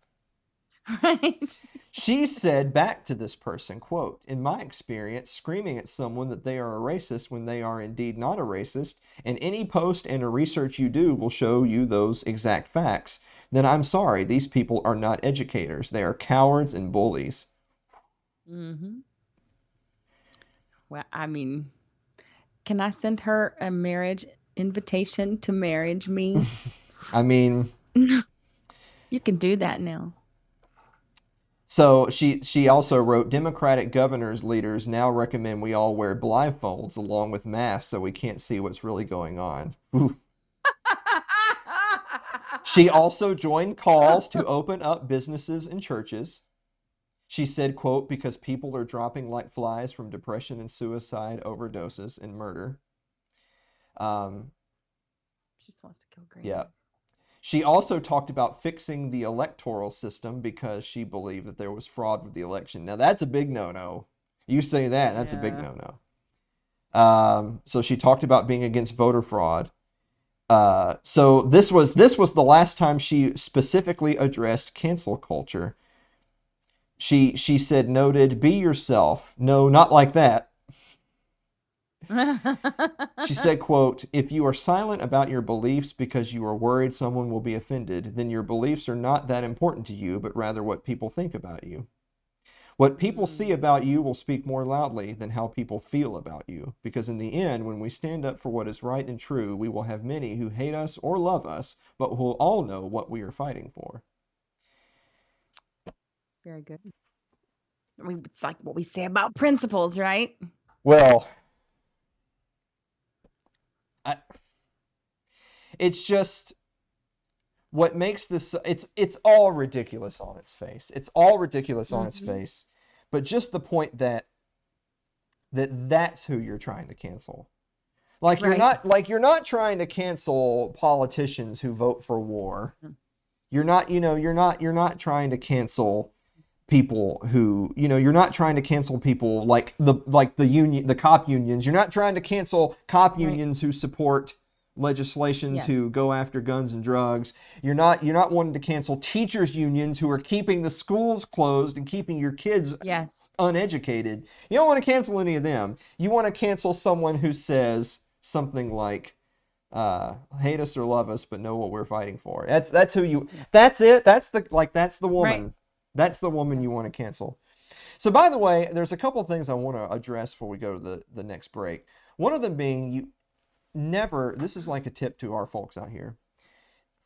A: Right.
B: She said back to this person, quote, "In my experience, screaming at someone that they are a racist when they are indeed not a racist, and any post and a research you do will show you those exact facts, then I'm sorry, these people are not educators. They are cowards and bullies."
A: Hmm. Well, I mean, can I send her a marriage invitation to marriage me?
B: I mean,
A: You can do that now.
B: so she also wrote, "Democratic governors leaders now recommend we all wear blindfolds along with masks so we can't see what's really going on." Ooh. She also joined calls to open up businesses and churches. She said, quote, "Because people are dropping like flies from depression and suicide, overdoses, and murder." Um,
A: She just wants to kill
B: yeah.
A: grannies.
B: She also talked about fixing the electoral system because she believed that there was fraud with the election. Now, that's a big no-no. You say that, that's a big
A: Yeah.
B: no-no. So she talked about being against voter fraud. So this was the last time she specifically addressed cancel culture. She said, noted, "Be yourself. No, not like that." She said, quote, "If you are silent about your beliefs because you are worried someone will be offended, then your beliefs are not that important to you, but rather what people think about you. What people see
A: Mm.
B: about you will speak more loudly than how people feel about you. Because in the end, when we stand up for what is right and true, we will have many who hate us or love us, but we'll all know what we are fighting for."
A: Very good. I mean, it's like what we say about principles, right?
B: Well, I, it's just what makes this, it's all ridiculous on its face. It's all ridiculous on its
A: Hmm.
B: face. But just the point that's who you're trying to cancel.
A: Right.
B: You're not trying to cancel politicians who vote for war. You're not trying to cancel people who, you're not trying to cancel people like the cop unions. You're not trying to cancel cop
A: Right.
B: unions who support legislation to
A: Yes.
B: go after guns and drugs. You're not wanting to cancel teachers unions who are keeping the schools closed and keeping your kids
A: Yes.
B: uneducated. You don't want to cancel any of them. You want to cancel someone who says something like, hate us or love us, but know what we're fighting for. That's who you.
A: Yeah.
B: That's it. That's the
A: Right.
B: woman. That's the woman
A: Yep.
B: you want to cancel. So, by the way, there's a couple of things I want to address before we go to the next break. One of them being, you never. This is like a tip to our folks out here.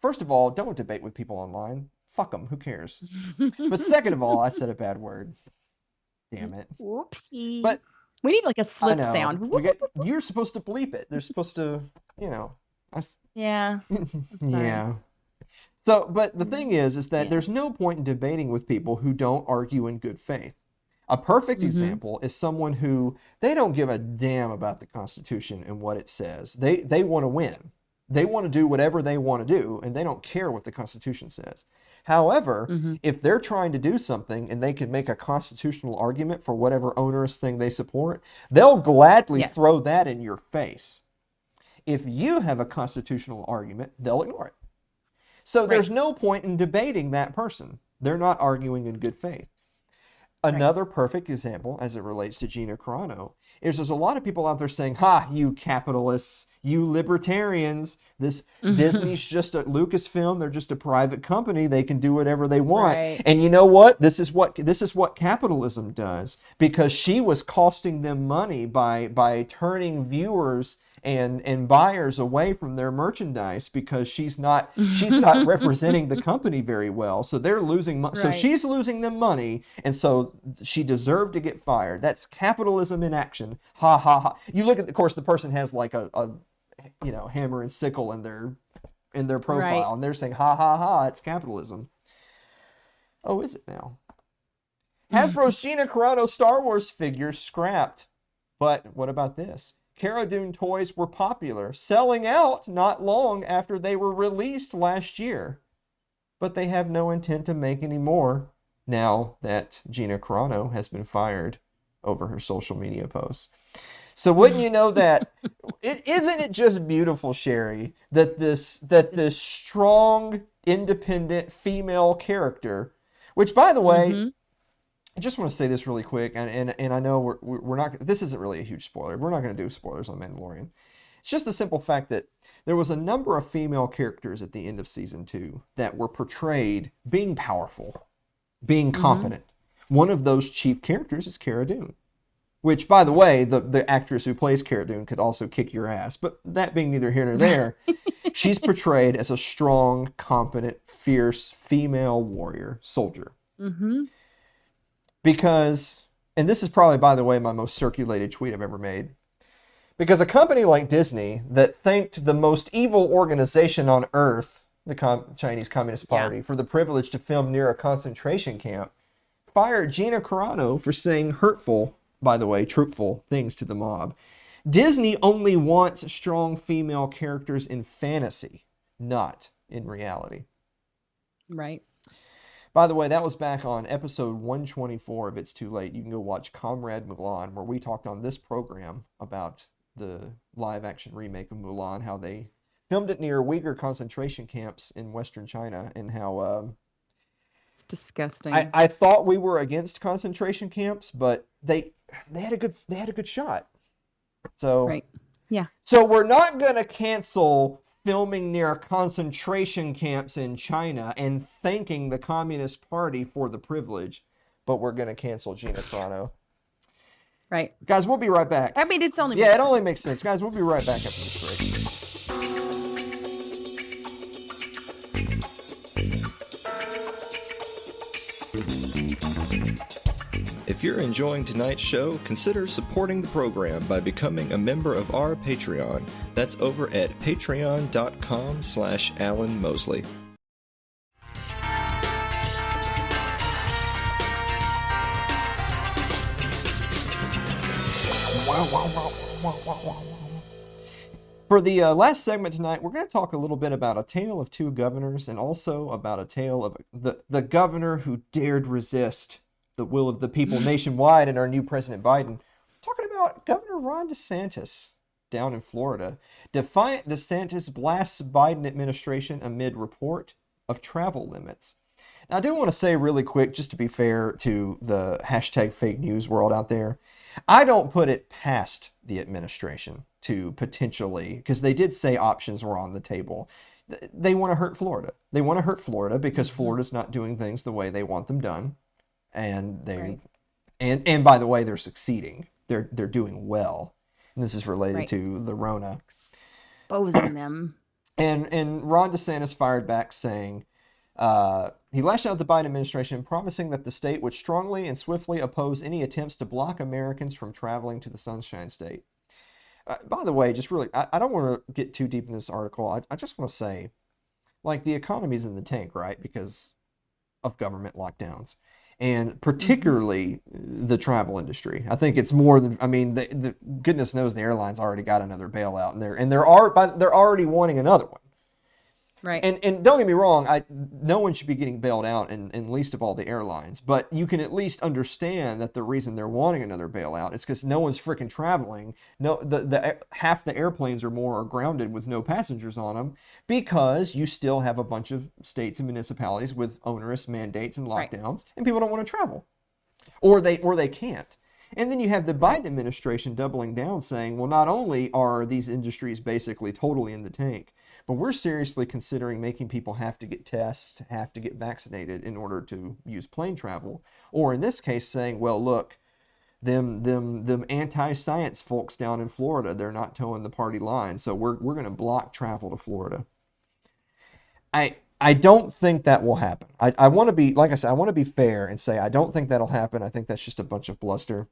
B: First of all, don't debate with people online. Fuck them. Who cares? But second of all, I said a bad word. Damn it.
A: Whoopsie.
B: But
A: We need like a
B: I
A: slip
B: know
A: sound. Whoop,
B: we
A: whoop,
B: get.
A: whoop, whoop.
B: You're supposed to bleep it. They're supposed to. You know. I,
A: Yeah. I'm sorry.
B: yeah. So, but the thing
A: Mm.
B: is that
A: Yeah.
B: there's no point in debating with people who don't argue in good faith. A perfect
A: Hmm.
B: example is someone who they don't give a damn about the Constitution and what it says. They want to win. They want to do whatever they want to do, and they don't care what the Constitution says. However,
A: Hmm.
B: if they're trying to do something and they can make a constitutional argument for whatever onerous thing they support, they'll gladly
A: Yes.
B: throw that in your face. If you have a constitutional argument, they'll ignore it. So
A: Right.
B: there's no point in debating that person. They're not arguing in good faith.
A: Right.
B: Another perfect example as it relates to Gina Carano is there's a lot of people out there saying, "Ha, you capitalists, you libertarians, this
A: Mhm.
B: Disney's just a Lucasfilm, they're just a private company, they can do whatever they want."
A: Right.
B: And you know what? This is what capitalism does, because she was costing them money by turning viewers and buyers away from their merchandise because she's not representing the company very well. So they're losing so
A: Right.
B: she's losing them money, and so she deserved to get fired. That's capitalism in action. Ha ha ha. You look at, of course, the person has like a hammer and sickle in their
A: Right.
B: profile, and they're saying, "Ha ha ha, it's capitalism." Oh, is it now? Hasbro's Gina Carano Star Wars figure scrapped. But what about this? Cara Dune toys were popular, selling out not long after they were released last year. But they have no intent to make any more now that Gina Carano has been fired over her social media posts. So wouldn't you know that isn't it just beautiful, Sherry, that this strong, independent female character, which by the way,
A: Mm-hmm.
B: I just want to say this really quick, and I know we're not. This isn't really a huge spoiler. We're not going to do spoilers on Mandalorian. It's just the simple fact that there was a number of female characters at the end of season 2 that were portrayed being powerful, being
A: Mm-hmm.
B: competent. One of those chief characters is Cara Dune, which, by the way, the actress who plays Cara Dune could also kick your ass. But that being neither here nor there, she's portrayed as a strong, competent, fierce female warrior soldier.
A: Mm-hmm.
B: Because, and this is probably, by the way, my most circulated tweet I've ever made, because a company like Disney that thanked the most evil organization on earth, the Chinese Communist
A: Yeah.
B: Party, for the privilege to film near a concentration camp, fired Gina Carano for saying hurtful, by the way, truthful things to the mob. Disney only wants strong female characters in fantasy, not in reality.
A: Right.
B: By the way, that was back on episode 124 of It's Too Late. You can go watch Comrade Mulan, where we talked on this program about the live action remake of Mulan, how they filmed it near Uyghur concentration camps in Western China, and how
A: It's disgusting.
B: I thought we were against concentration camps, but they had a good shot. So
A: Right. Yeah.
B: so we're not gonna cancel filming near concentration camps in China and thanking the Communist Party for the privilege, but we're gonna cancel Gina Carano.
A: Right.
B: Guys, we'll be right back.
A: I mean, it's only
B: Yeah,
A: makes
B: it only
A: sense.
B: makes sense. Guys, we'll be right back after this break.
C: If you're enjoying tonight's show, consider supporting the program by becoming a member of our Patreon. That's over at patreon.com/Alan Mosley.
B: For the last segment tonight, we're going to talk a little bit about A Tale of Two Governors and also about a tale of the governor who dared resist the will of the people nationwide and our new President Biden. Talking about Governor Ron DeSantis down in Florida. Defiant DeSantis blasts Biden administration amid report of travel limits. Now, I do want to say really quick, just to be fair to the hashtag fake news world out there, I don't put it past the administration to potentially, because they did say options were on the table. They want to hurt Florida. They want to hurt Florida because Florida's not doing things the way they want them done. And they
A: Right.
B: and by the way, they're succeeding. They're doing well. And this is related
A: Right.
B: to the Rona.
A: Exposing them.
B: And Ron DeSantis fired back saying, he lashed out at the Biden administration, promising that the state would strongly and swiftly oppose any attempts to block Americans from traveling to the Sunshine State. By the way, just really, I don't want to get too deep in this article. I just want to say, like, the economy's in the tank, right? Because of government lockdowns. And particularly the travel industry. I think it's more than, I mean, the goodness knows the airlines already got another bailout, and they're already wanting another one.
A: Right.
B: And don't get me wrong, no one should be getting bailed out, and least of all the airlines. But you can at least understand that the reason they're wanting another bailout is because no one's freaking traveling. No, the half the airplanes or more are grounded with no passengers on them because you still have a bunch of states and municipalities with onerous mandates and
A: Right.
B: lockdowns, and people don't want to travel, or they can't. And then you have the Biden administration doubling down, saying, well, not only are these industries basically totally in the tank, but we're seriously considering making people have to get tests, have to get vaccinated in order to use plane travel. Or in this case, saying, well, look, them anti-science folks down in Florida, they're not towing the party line, so we're going to block travel to Florida. I don't think that will happen. I want to be, like I said, I want to be fair and say I don't think that'll happen. I think that's just a bunch of bluster.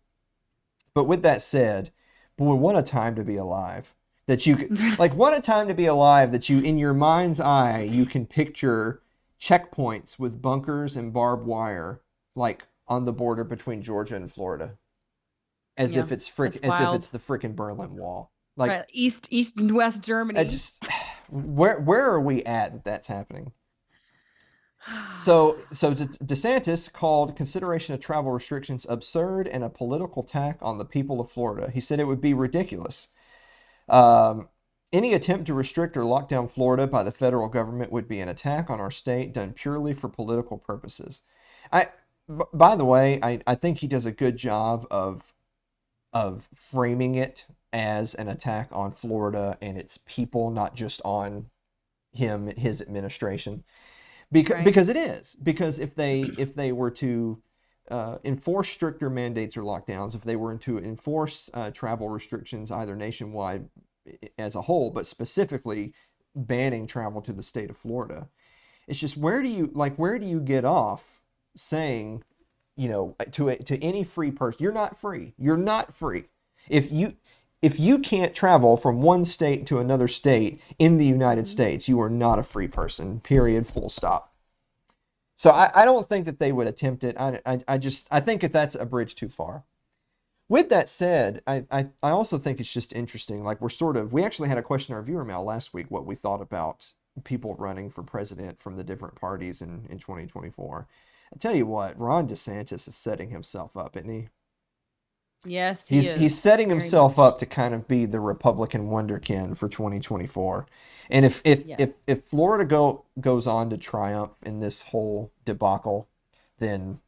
B: But with that said, boy, what a time to be alive. That you could, like, what a time to be alive that you, in your mind's eye, you can picture checkpoints with bunkers and barbed wire, like on the border between Georgia and Florida, as
A: Yeah.
B: if it's
A: That's
B: as if
A: wild.
B: it's the freaking Berlin Wall. Like,
A: Right. East and West
B: I
A: Germany.
B: just, where are we at that that's happening? So DeSantis called consideration of travel restrictions absurd and a political attack on the people of Florida. He said it would be ridiculous. Um, any attempt to restrict or lock down Florida by the federal government would be an attack on our state done purely for political purposes. By the way, I think he does a good job of framing it as an attack on Florida and its people, not just on him, his administration. Because it is. Because if they were to enforce stricter mandates or lockdowns, if they were to enforce travel restrictions either nationwide as a whole, but specifically banning travel to the state of Florida, it's just where do you get off saying, to any free person, you're not free. You're not free. If you can't travel from one state to another state in the United States, you are not a free person, period, full stop. So I don't think that they would attempt it. I think that that's a bridge too far. With that said, I also think it's just interesting. Like we actually had a question in our viewer mail last week, what we thought about people running for president from the different parties in 2024. I tell you what, Ron DeSantis is setting himself up, isn't he?
A: Yes, he is.
B: He's setting himself up to kind of be the Republican wonderkin for 2024. And if Florida goes on to triumph in this whole debacle, then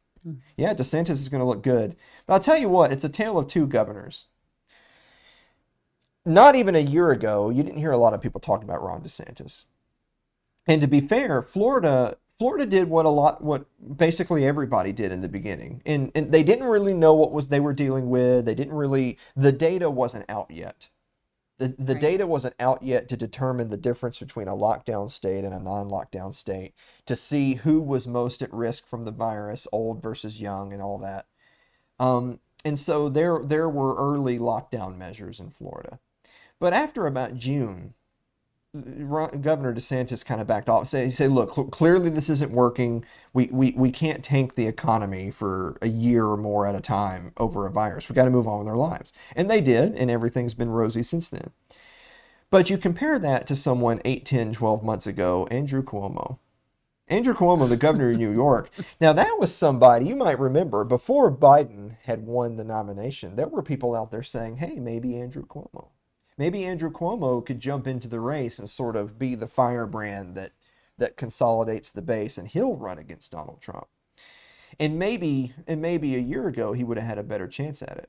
B: yeah, DeSantis is going to look good. But I'll tell you what, it's a tale of two governors. Not even a year ago, you didn't hear a lot of people talking about Ron DeSantis. And to be fair, Florida did what basically everybody did in the beginning. And they didn't really know what they were dealing with. The data wasn't out yet. The data wasn't out yet to determine the difference between a lockdown state and a non-lockdown state, to see who was most at risk from the virus, old versus young and all that. And so there were early lockdown measures in Florida. But after about June, Governor DeSantis kind of backed off. He said, look, clearly this isn't working. We can't tank the economy for a year or more at a time over a virus. We got to move on with our lives. And they did, and everything's been rosy since then. But you compare that to someone 8, 10, 12 months ago, Andrew Cuomo. Andrew Cuomo, the governor of New York. Now, that was somebody, you might remember, before Biden had won the nomination, there were people out there saying, hey, maybe Andrew Cuomo. Maybe Andrew Cuomo could jump into the race and sort of be the firebrand that consolidates the base, and he'll run against Donald Trump. And maybe a year ago he would have had a better chance at it.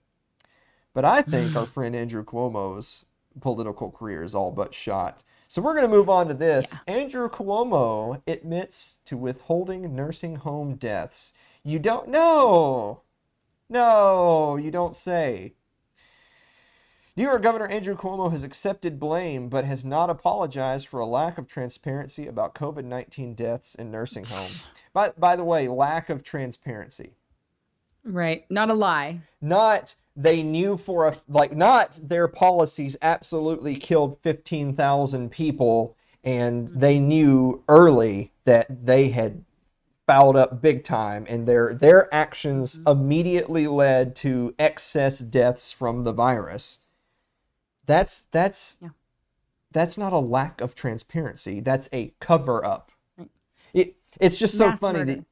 B: But I think our friend Andrew Cuomo's political career is all but shot. So we're going to move on to this. Yeah. Andrew Cuomo admits to withholding nursing home deaths. You don't know. No, you don't say. New York Governor Andrew Cuomo has accepted blame, but has not apologized for a lack of transparency about COVID-19 deaths in nursing homes. By the way, lack of transparency.
A: Right. Not a lie.
B: Not they knew not their policies absolutely killed 15,000 people, and they knew early that they had fouled up big time, and their actions immediately led to excess deaths from the virus. That's not a lack of transparency. That's a cover up. Right. It's just so funny that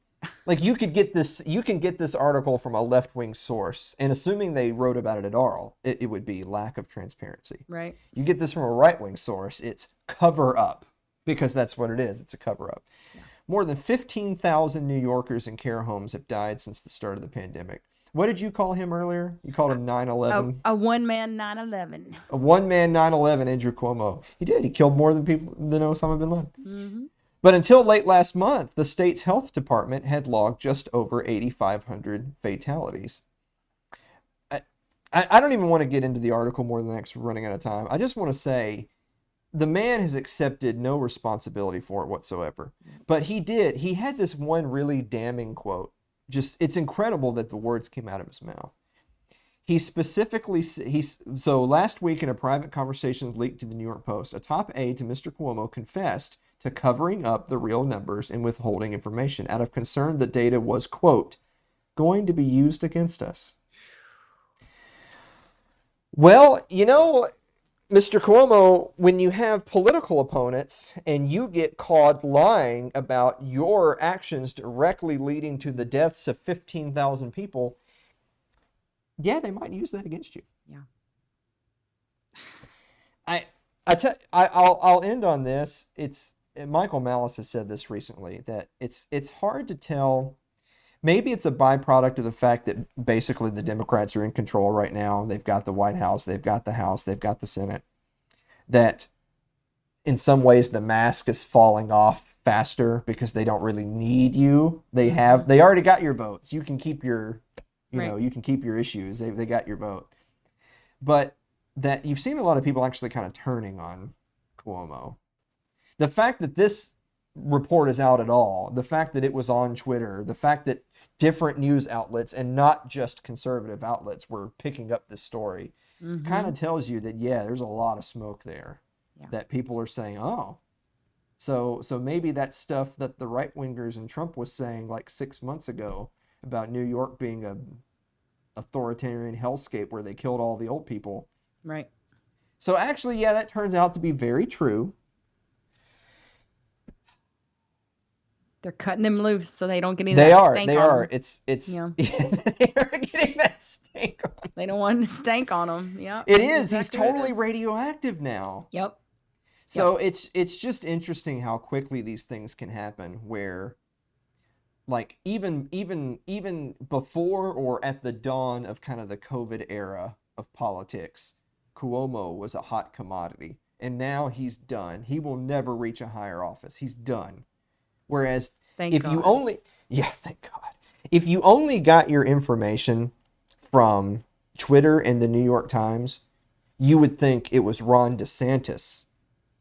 B: like you can get this article from a left-wing source, and assuming they wrote about it at all, it would be lack of transparency.
A: Right.
B: You get this from a right-wing source, it's cover up, because that's what it is. It's a cover up. Yeah. More than 15,000 New Yorkers in care homes have died since the start of the pandemic. What did you call him earlier? You called him 9/11.
A: A one-man 9/11.
B: A one-man 9/11, Andrew Cuomo. He did. He killed more than Osama bin Laden. Mm-hmm. But until late last month, the state's health department had logged just over 8,500 fatalities. I don't even want to get into the article more than the next running out of time. I just want to say the man has accepted no responsibility for it whatsoever. But he did. He had this one really damning quote. It's incredible that the words came out of his mouth. So last week in a private conversation leaked to the New York Post, a top aide to Mr. Cuomo confessed to covering up the real numbers and withholding information out of concern that data was, quote, going to be used against us. Well, Mr. Cuomo, when you have political opponents and you get caught lying about your actions directly leading to the deaths of 15,000 people, yeah, they might use that against you.
A: Yeah.
B: I'll end on this. Michael Malice has said this recently, that it's hard to tell. Maybe it's a byproduct of the fact that basically the Democrats are in control right now. They've got the White House, they've got the House, they've got the Senate. That in some ways the mask is falling off faster because they don't really need you. They already got your votes. You can keep your, you can keep your issues. They got your vote. But that you've seen a lot of people actually kind of turning on Cuomo. The fact that this report is out at all, the fact that it was on Twitter, the fact that different news outlets and not just conservative outlets were picking up this story, kind of tells you that, yeah, there's a lot of smoke there. Yeah. That people are saying, oh, so maybe that stuff that the right-wingers and Trump was saying like 6 months ago about New York being a authoritarian hellscape where they killed all the old people.
A: Right.
B: So actually, yeah, that turns out to be very true.
A: They're cutting him loose so they don't get any
B: They
A: of that
B: are.
A: stank
B: They
A: on
B: are.
A: him.
B: It's
A: Yeah.
B: they are getting that stank on him.
A: They don't want to stank on him. Yeah.
B: It is. He's totally radioactive now.
A: Yep.
B: So it's just interesting how quickly these things can happen, where like even before or at the dawn of kind of the COVID era of politics, Cuomo was a hot commodity. And now he's done. He will never reach a higher office. He's done. Whereas thank God. If you only got your information from Twitter and the New York Times, you would think it was Ron DeSantis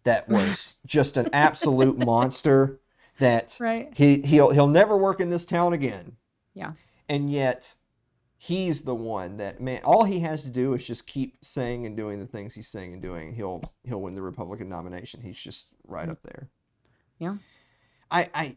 B: that was just an absolute monster, that he'll never work in this town again.
A: Yeah.
B: And yet he's the one that, man, all he has to do is just keep saying and doing the things he's saying and doing. He'll win the Republican nomination. He's just right up there.
A: Yeah.
B: I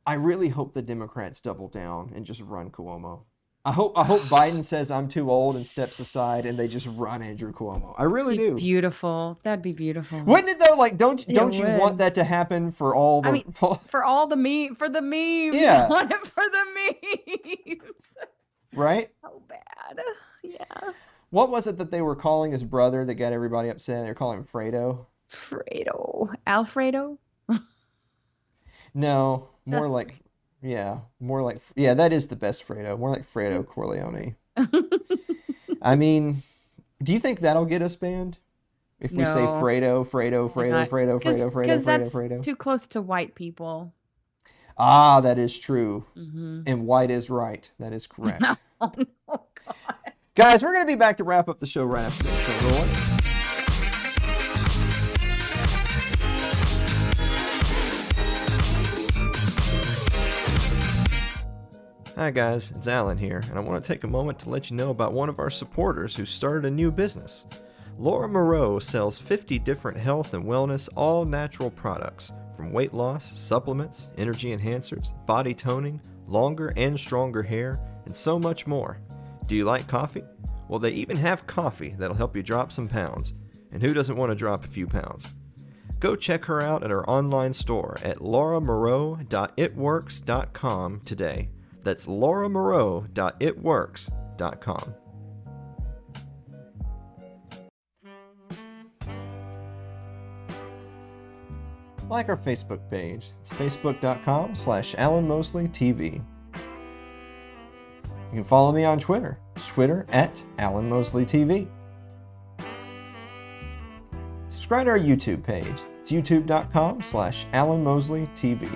B: really hope the Democrats double down and just run Cuomo. I hope Biden says I'm too old and steps aside and they just run Andrew Cuomo. I really do.
A: Beautiful. That'd be beautiful.
B: Wouldn't it though? Like, don't you want that to happen for all the?
A: I mean, for all the memes.
B: Yeah.
A: I want it for the memes.
B: Right.
A: So bad. Yeah.
B: What was it that they were calling his brother that got everybody upset? They were calling him Fredo.
A: Alfredo.
B: No, more like, that is the best Fredo. More like Fredo Corleone. I mean, do you think that'll get us banned? If we say Fredo.
A: Because that's too close to white people.
B: Ah, that is true. Mm-hmm. And white is right. That is correct.
A: Oh, no, God.
B: Guys, we're going to be back to wrap up the show right after this. So roll it. Hi guys, it's Alan here, and I want to take a moment to let you know about one of our supporters who started a new business. Laura Moreau sells 50 different health and wellness all-natural products, from weight loss, supplements, energy enhancers, body toning, longer and stronger hair, and so much more. Do you like coffee? Well, they even have coffee that'll help you drop some pounds. And who doesn't want to drop a few pounds? Go check her out at her online store at lauramoreau.itworks.com today. That's lauramoreau.itworks.com. Like our Facebook page. It's facebook.com/AlanMosleyTV. You can follow me on Twitter. It's Twitter at AlanMosleyTV. Subscribe to our YouTube page. It's youtube.com/AlanMosleyTV.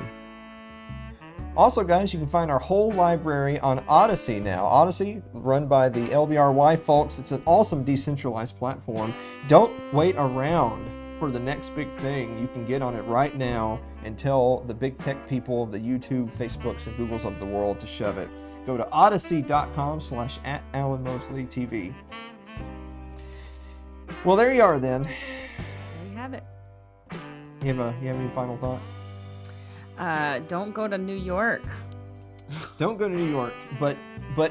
B: Also, guys, you can find our whole library on Odyssey now. Odyssey, run by the LBRY folks. It's an awesome decentralized platform. Don't wait around for the next big thing. You can get on it right now and tell the big tech people, the YouTube, Facebooks, and Googles of the world to shove it. Go to odyssey.com/@AlanMosleyTV. Well, there you are then.
A: There you have it.
B: You have any final thoughts?
A: Don't go to New York.
B: Don't go to New York. But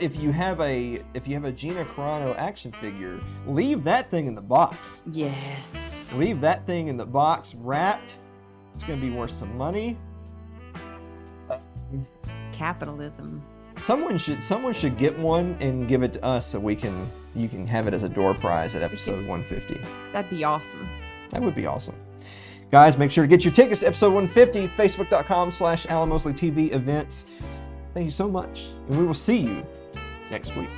B: if you have a Gina Carano action figure, leave that thing in the box.
A: Yes.
B: Leave that thing in the box wrapped. It's gonna be worth some money.
A: Capitalism.
B: Someone should get one and give it to us so you can have it as a door prize at episode 150.
A: That'd be awesome.
B: That would be awesome. Guys, make sure to get your tickets to episode 150, facebook.com/AlanMosleyTV events. Thank you so much, and we will see you next week.